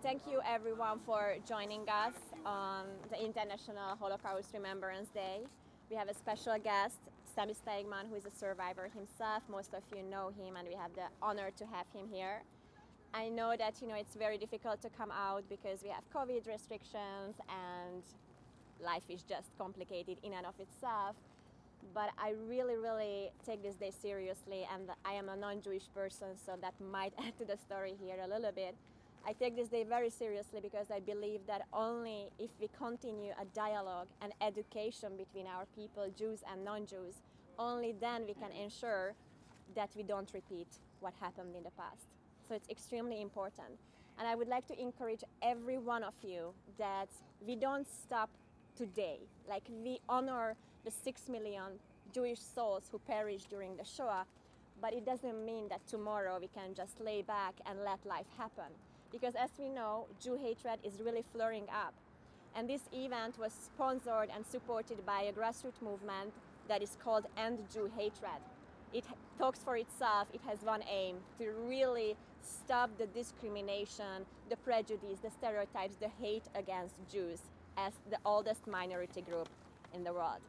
thank you everyone for joining us on the International Holocaust Remembrance Day. We have a special guest, Sami Steigman, who is a survivor himself. Most of you know him, and we have the honor to have him here. I know that it's very difficult to come out because we have COVID restrictions and life is just complicated in and of itself. But I really take this day seriously, and I am a non-Jewish person, so that might add to the story here a little bit. I take this day very seriously because I believe that only if we continue a dialogue and education between our people, Jews and non-Jews, only then we can ensure that we don't repeat what happened in the past. So it's extremely important. And I would like to encourage every one of you that we don't stop today. Like, we honor the 6 million Jewish souls who perished during the Shoah, but it doesn't mean that tomorrow we can just lay back and let life happen. Because as we know, Jew hatred is really flaring up. And this event was sponsored and supported by a grassroots movement that is called End Jew Hatred. It talks for itself. It has one aim: to really stop the discrimination, the prejudice, the stereotypes, the hate against Jews as the oldest minority group in the world.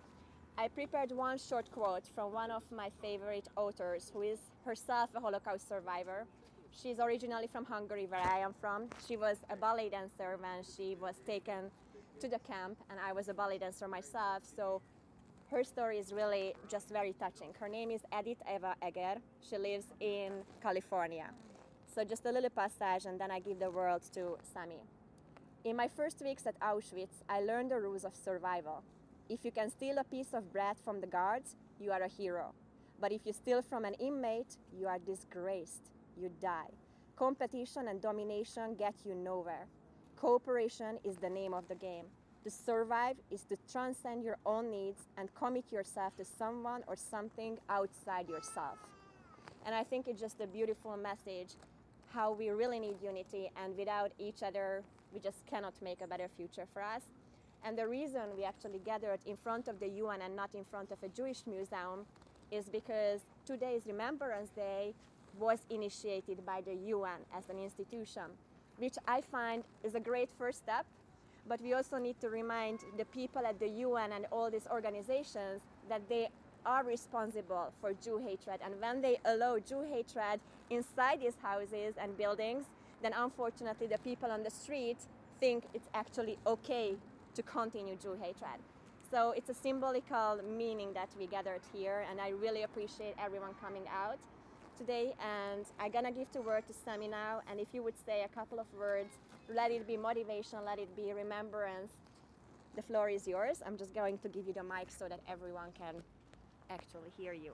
I prepared one short quote from one of my favorite authors, who is herself a Holocaust survivor. She's originally from Hungary, where I am from. She was a ballet dancer when she was taken to the camp, and I was a ballet dancer myself, so her story is really just very touching. Her name is Edith Eva Eger. She lives in California. So just a little passage, and then I give the word to Sami. In my first weeks at Auschwitz, I learned the rules of survival. If you can steal a piece of bread from the guards, you are a hero. But if you steal from an inmate, you are disgraced. You die. Competition and domination get you nowhere. Cooperation is the name of the game. To survive is to transcend your own needs and commit yourself to someone or something outside yourself. And I think it's just a beautiful message how we really need unity, and without each other, we just cannot make a better future for us. And the reason we actually gathered in front of the UN and not in front of a Jewish museum is because today's Remembrance Day was initiated by the UN as an institution, which I find is a great first step. But we also need to remind the people at the UN and all these organizations that they are responsible for Jew hatred. And when they allow Jew hatred inside these houses and buildings, then unfortunately the people on the street think it's actually okay to continue Jew hatred. So it's a symbolical meaning that we gathered here, and I really appreciate everyone coming out today. And I'm gonna give the word to Sami now, and if you would say a couple of words, let it be motivation, let it be remembrance. The floor is yours. I'm just going to give you the mic so that everyone can actually hear you.